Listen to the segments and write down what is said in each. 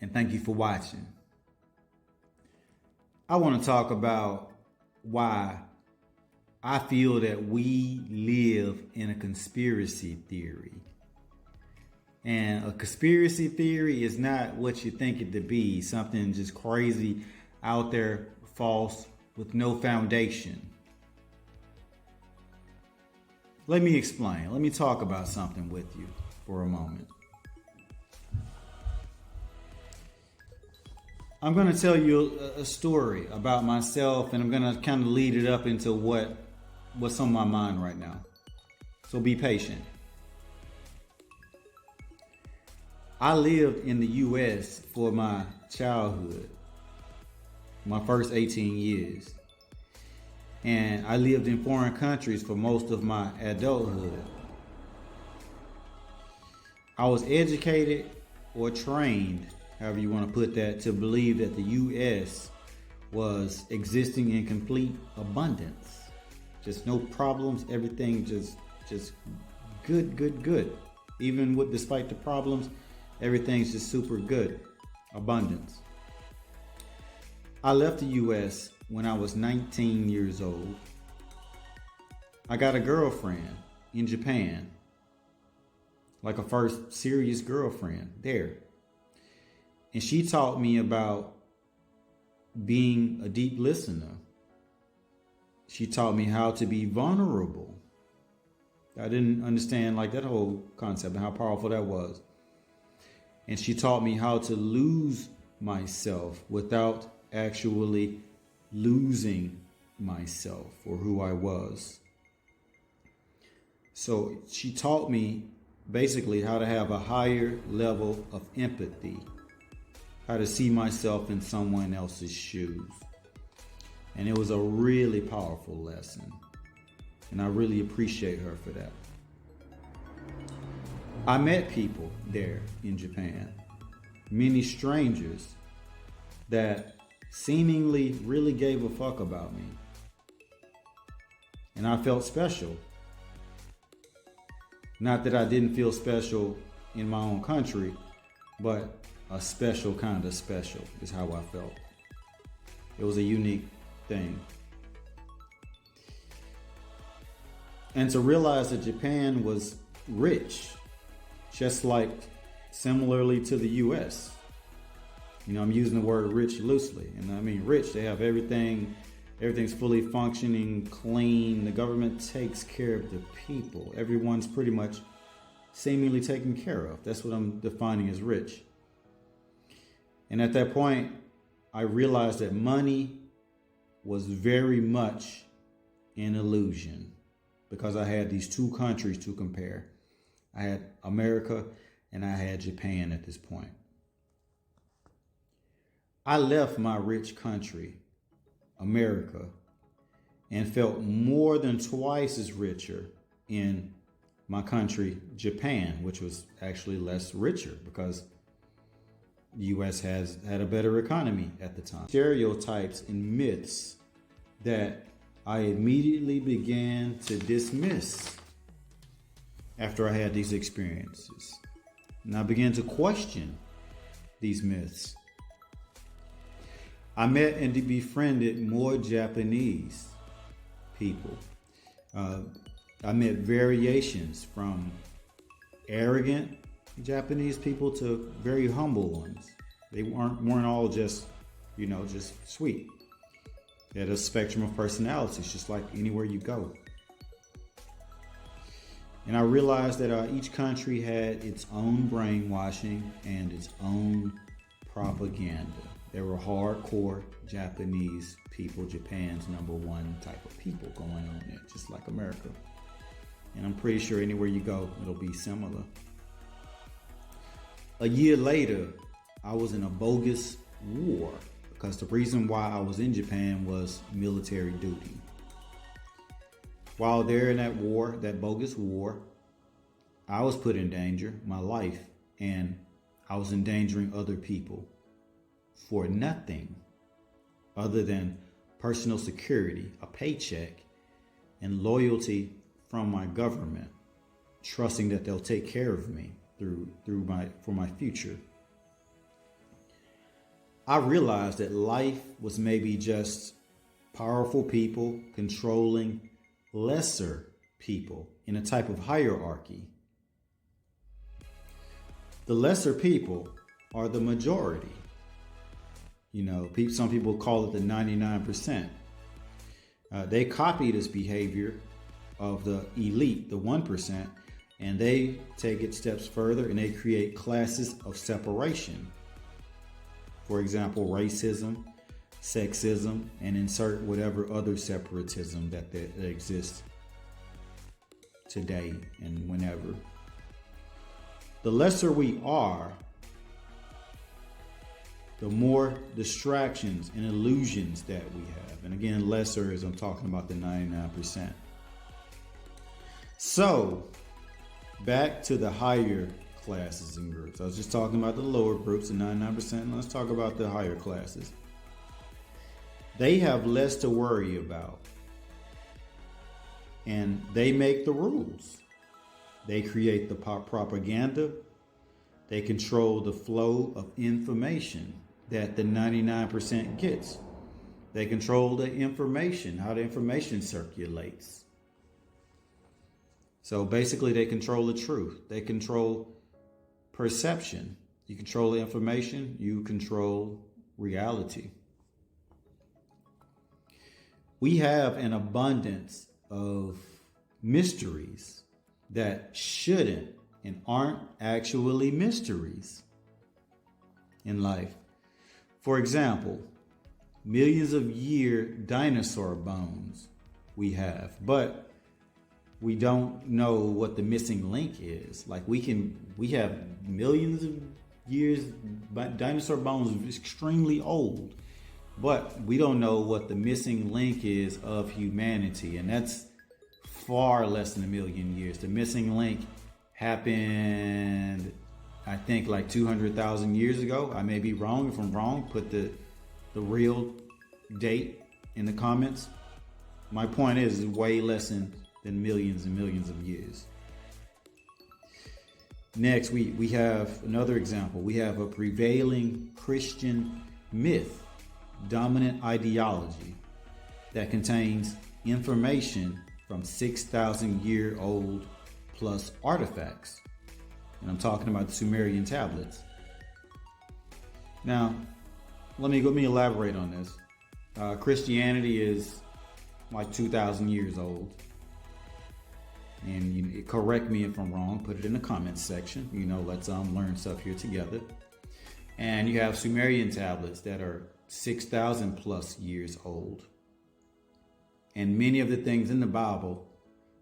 And thank you for watching. I want to talk about why I feel that we live in a conspiracy theory. And a conspiracy theory is not what you think it to be, something just crazy out there, false, with no foundation. Let me explain. Let me talk about something with you for a moment. I'm going to tell you a story about myself, and I'm going to kind of lead it up into what's on my mind right now. So be patient. I lived in the U.S. for my childhood, my first 18 years. And I lived in foreign countries for most of my adulthood. I was educated or trained, however you want to put that, to believe that the U.S. was existing in complete abundance. Just no problems, everything just good. Even despite the problems, everything's just super good, abundance. I left the U.S. when I was 19 years old. I got a girlfriend in Japan, like a first serious girlfriend there. And she taught me about being a deep listener. She taught me how to be vulnerable. I didn't understand like that whole concept and how powerful that was. And she taught me how to lose myself without actually losing myself or who I was. So she taught me basically how to have a higher level of empathy, how to see myself in someone else's shoes. And it was a really powerful lesson. And I really appreciate her for that. I met people there in Japan, many strangers that seemingly really gave a fuck about me. And I felt special. Not that I didn't feel special in my own country, but a special kind of special is how I felt. It was a unique thing. And to realize that Japan was rich, just like similarly to the US. You know, I'm using the word rich loosely. And I mean rich, they have everything's fully functioning, clean. The government takes care of the people. Everyone's pretty much seemingly taken care of. That's what I'm defining as rich. And at that point, I realized that money was very much an illusion because I had these two countries to compare. I had America and I had Japan at this point. I left my rich country, America, and felt more than twice as richer in my country, Japan, which was actually less richer because the U.S. had a better economy at the time. Stereotypes and myths that I immediately began to dismiss after I had these experiences. And I began to question these myths. I met and befriended more Japanese people. I met variations from arrogant Japanese people to very humble ones. They weren't all just sweet. They had a spectrum of personalities, just like anywhere you go. And I realized that each country had its own brainwashing and its own propaganda. There were hardcore Japanese people, Japan's #1 type of people going on there, just like America. And I'm pretty sure anywhere you go, it'll be similar. A year later, I was in a bogus war because the reason why I was in Japan was military duty. While there in that war, that bogus war, I was put in danger, my life, and I was endangering other people for nothing other than personal security, a paycheck, and loyalty from my government, trusting that they'll take care of me for my future. I realized that life was maybe just powerful people controlling lesser people in a type of hierarchy. The lesser people are the majority. You know, some people call it the 99%. They copy this behavior of the elite, the 1%, and they take it steps further and they create classes of separation. For example, racism, sexism, and insert whatever other separatism that exists today and whenever. The lesser we are, the more distractions and illusions that we have. And again, lesser is I'm talking about the 99%. So, back to the higher classes and groups. I was just talking about the lower groups, the 99%. Let's talk about the higher classes. They have less to worry about. And they make the rules. They create the propaganda. They control the flow of information that the 99% gets. They control the information, how the information circulates. So basically they control the truth. They control perception. You control the information, you control reality. We have an abundance of mysteries that shouldn't and aren't actually mysteries in life. For example, millions of year dinosaur bones we have, but we don't know what the missing link is. Like we have millions of years, but dinosaur bones is extremely old, but we don't know what the missing link is of humanity. And that's far less than 1 million years. The missing link happened, I think, like 200,000 years ago. I may be wrong. If I'm wrong, put the real date in the comments. My point is way less than millions and millions of years. Next, we have another example. We have a prevailing Christian myth, dominant ideology that contains information from 6,000-year-old plus artifacts. And I'm talking about the Sumerian tablets. Now, let me elaborate on this. Christianity is like 2,000 years old. And you correct me if I'm wrong, put it in the comments section. You know, let's learn stuff here together. And you have Sumerian tablets that are 6,000 plus years old. And many of the things in the Bible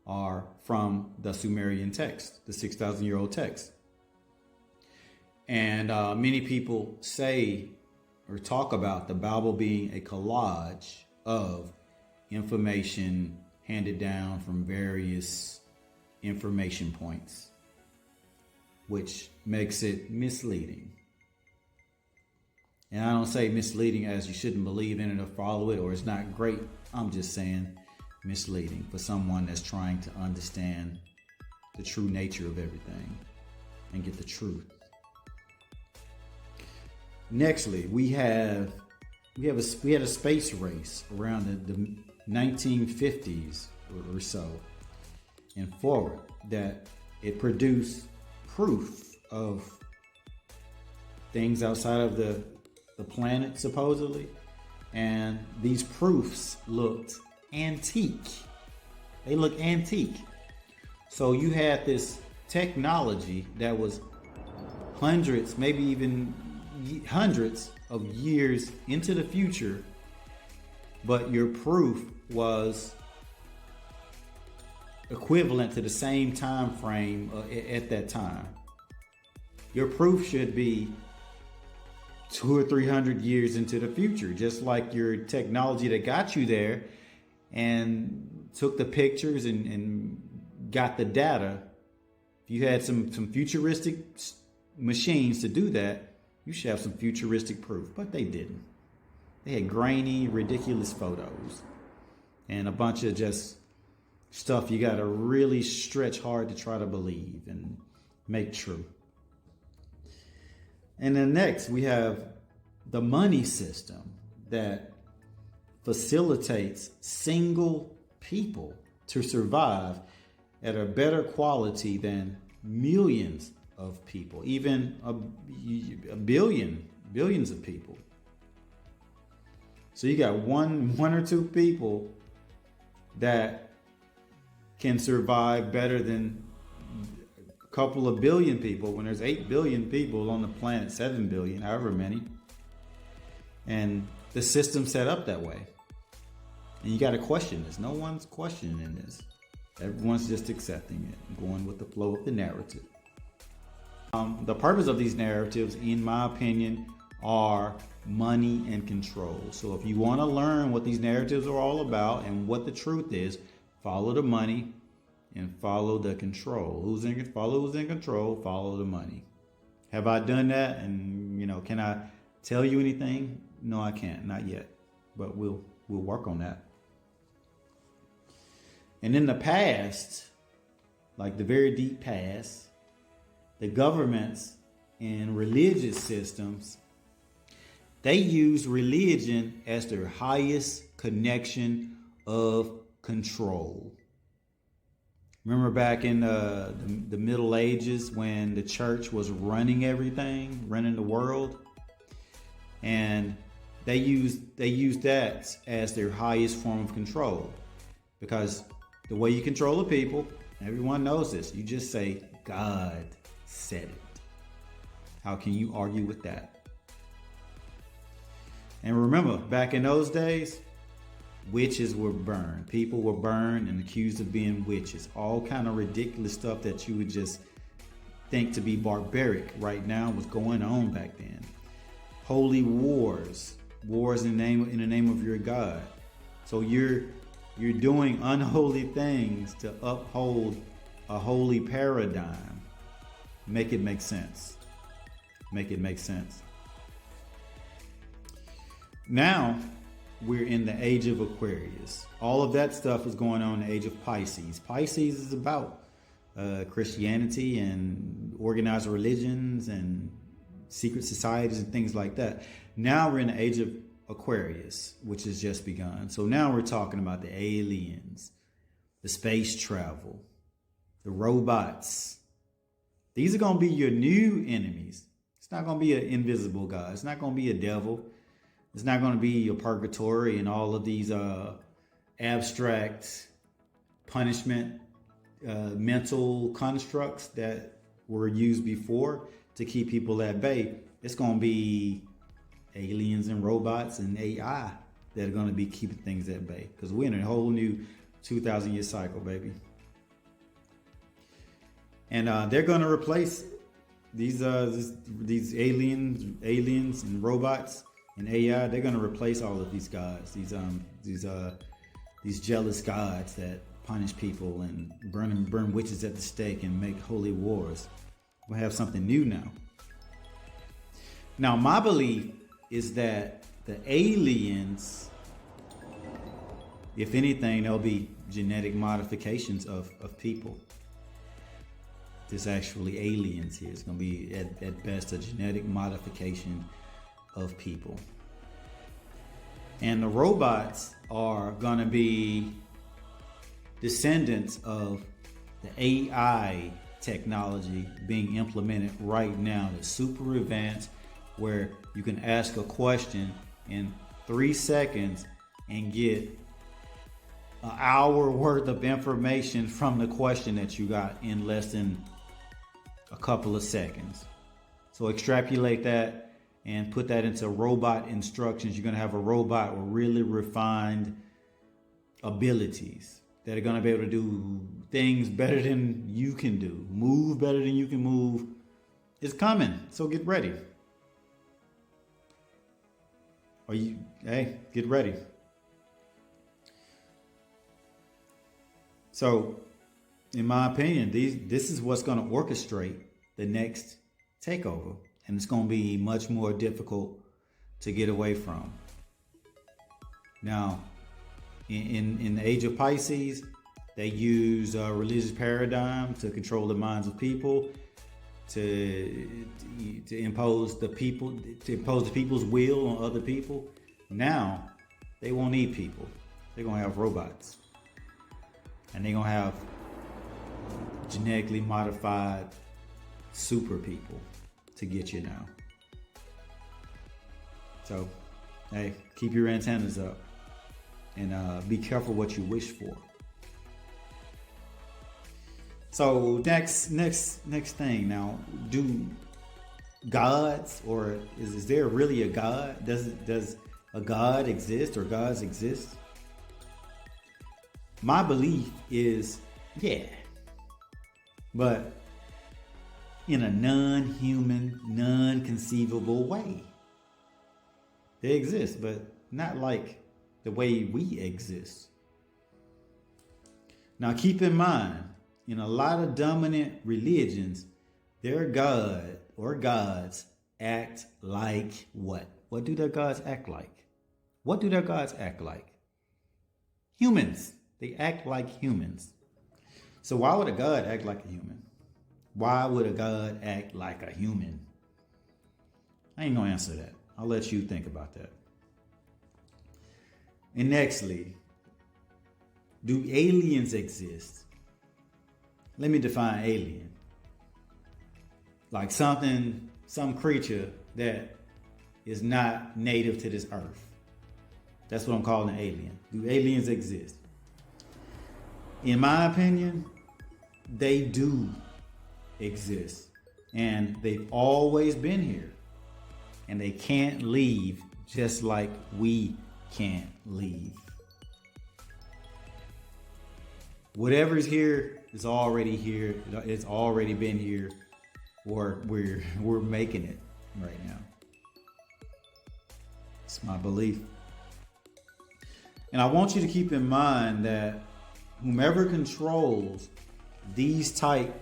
are from the Sumerian text, the 6,000-year-old text. And many people say or talk about the Bible being a collage of information handed down from various information points, which makes it misleading. And I don't say misleading as you shouldn't believe in it or follow it or it's not great. I'm just saying misleading for someone that's trying to understand the true nature of everything and get the truth. Nextly, we had a space race around the 1950s or so and forward that it produced proof of things outside of the planet supposedly, and these proofs looked antique. They look antique. So you had this technology that was hundreds, maybe even hundreds of years into the future, but your proof was equivalent to the same time frame at that time. Your proof should be 200 or 300 years into the future, just like your technology that got you there and took the pictures and got the data. If you had some futuristic machines to do that, you should have some futuristic proof, but they didn't. They had grainy, ridiculous photos and a bunch of just stuff you got to really stretch hard to try to believe and make true. And then next, we have the money system that facilitates single people to survive at a better quality than millions of people, even billions of people. So you got one or two people that can survive better than a couple of billion people when there's 8 billion people on the planet, 7 billion, however many. And the system's set up that way. And you got to question this. No one's questioning this. Everyone's just accepting it and going with the flow of the narrative. The purpose of these narratives, in my opinion, are money and control. So if you want to learn what these narratives are all about and what the truth is, follow the money and follow the control. Follow who's in control, follow the money. Have I done that? And can I tell you anything? No, I can't, not yet. But we'll work on that. And in the past, like the very deep past, the governments and religious systems, they use religion as their highest connection of control. Remember back in the Middle Ages when the church was running everything, running the world, and they used that as their highest form of control, because the way you control the people, everyone knows this. You just say, God said it. How can you argue with that? And remember, back in those days, witches were burned. People were burned and accused of being witches. All kind of ridiculous stuff that you would just think to be barbaric right now was going on back then. Holy wars in the name of your God. So you're doing unholy things to uphold a holy paradigm. Make it make sense. Make it make sense. Now we're in the age of Aquarius. All of that stuff is going on in the age of Pisces. Pisces is about Christianity and organized religions and secret societies and things like that. Now we're in the age of Aquarius, which has just begun. So now we're talking about the aliens, the space travel, the robots. These are going to be your new enemies. It's not going to be an invisible God. It's not going to be a devil. It's not going to be your purgatory and all of these abstract punishment mental constructs that were used before to keep people at bay. It's going to be aliens and robots and AI that are going to be keeping things at bay, because we're in a whole new 2,000-year cycle, baby. And they're going to replace these aliens and robots and AI. They're going to replace all of these gods, these jealous gods that punish people and burn witches at the stake and make holy wars. We'll have something new now. Now, my belief is that the aliens, if anything, there'll be genetic modifications of people. There's actually aliens here. It's going to be at best a genetic modification of people. And the robots are going to be descendants of the AI technology being implemented right now. That's super advanced, where you can ask a question in 3 seconds and get an hour worth of information from the question that you got in less than a couple of seconds. So extrapolate that and put that into robot instructions. You're going to have a robot with really refined abilities that are going to be able to do things better than you can do, move better than you can move. It's coming, so get ready. Get ready. So, in my opinion, this is what's going to orchestrate the next takeover. And it's going to be much more difficult to get away from. Now, in the age of Pisces, They use a religious paradigm to control the minds of people, to impose the people's will on other people. Now they won't need people. They're gonna have robots, and they're gonna have genetically modified super people to get you now. So, hey, keep your antennas up and be careful what you wish for. So next thing now, do gods, or is there really a God? Does a God exist, or gods exist? My belief is yeah, but in a non-human, non-conceivable way. They exist, but not like the way we exist. Now keep in mind, in a lot of dominant religions, their God or gods act like what? What do their gods act like? What do their gods act like? Humans. They act like humans. So why would a god act like a human? Why would a god act like a human? I ain't gonna answer that. I'll let you think about that. And nextly, do aliens exist? Let me define alien. Like some creature that is not native to this earth. That's what I'm calling an alien. Do aliens exist? In my opinion, they do exist. And they've always been here. And they can't leave, just like we can't leave. Whatever's here is already here. It's already been here, or we're making it right now. It's my belief. And I want you to keep in mind that whomever controls these type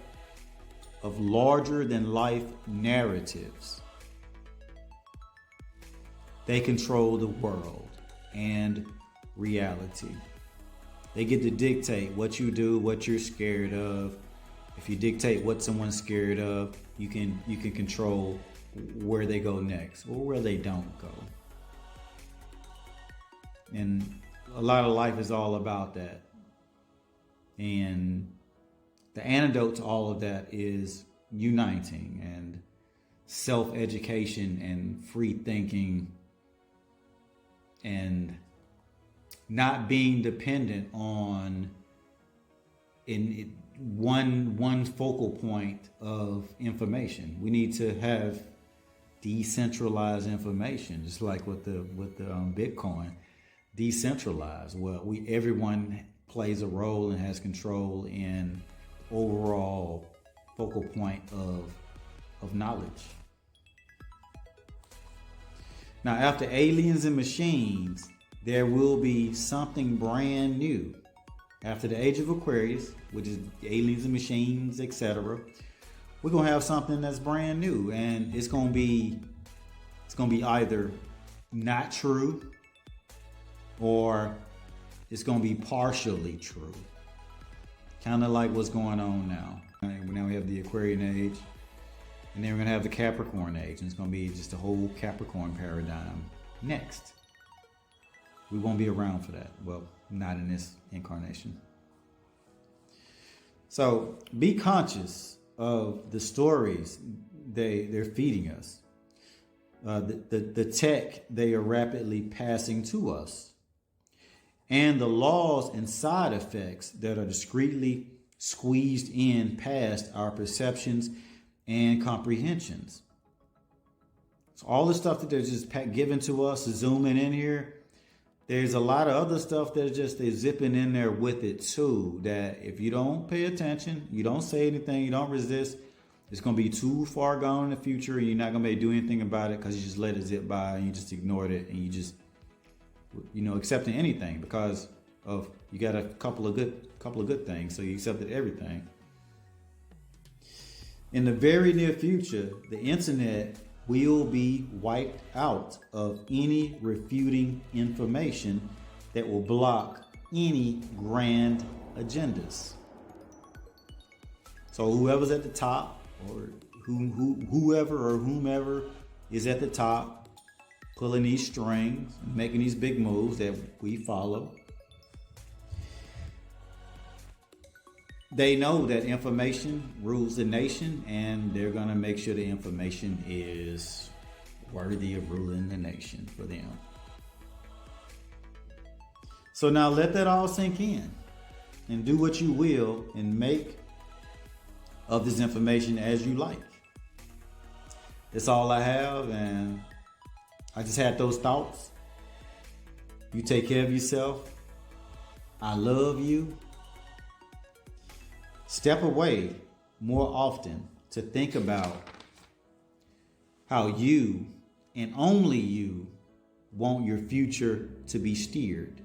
of larger than life narratives, they control the world and reality. They get to dictate what you do, what you're scared of. If you dictate what someone's scared of, you can control where they go next or where they don't go. And a lot of life is all about that. And the antidote to all of that is uniting and self-education and free thinking and not being dependent on one focal point of information. We need to have decentralized information, just like with the Bitcoin, decentralized. Well, everyone plays a role and has control in overall focal point of knowledge. Now, after aliens and machines, there will be something brand new. After the age of Aquarius, which is aliens and machines, etc., we're gonna have something that's brand new, and it's gonna be either not true or it's gonna be partially true. Kind of like what's going on now. Now we have the Aquarian age, and then we're gonna have the Capricorn age, and it's gonna be just a whole Capricorn paradigm next. We won't be around for that. Well, not in this incarnation. So be conscious of the stories they're feeding us. The tech they are rapidly passing to us. And the laws and side effects that are discreetly squeezed in past our perceptions and comprehensions. So all the stuff that they're just giving to us, zooming in here, there's a lot of other stuff that's just they're zipping in there with it too, that if you don't pay attention, you don't say anything, you don't resist, it's going to be too far gone in the future, and you're not going to be able to do anything about it because you just let it zip by and you just ignored it, and you just, accepting anything because of you got a couple of good things, so you accepted everything. In the very near future, the internet will be wiped out of any refuting information that will block any grand agendas. So whoever's at the top, or whoever or whomever is at the top, pulling these strings, making these big moves that we follow, they know that information rules the nation, and they're going to make sure the information is worthy of ruling the nation for them. So now let that all sink in, and do what you will and make of this information as you like. That's all I have, and I just had those thoughts. You take care of yourself. I love you. Step away more often to think about how you and only you want your future to be steered.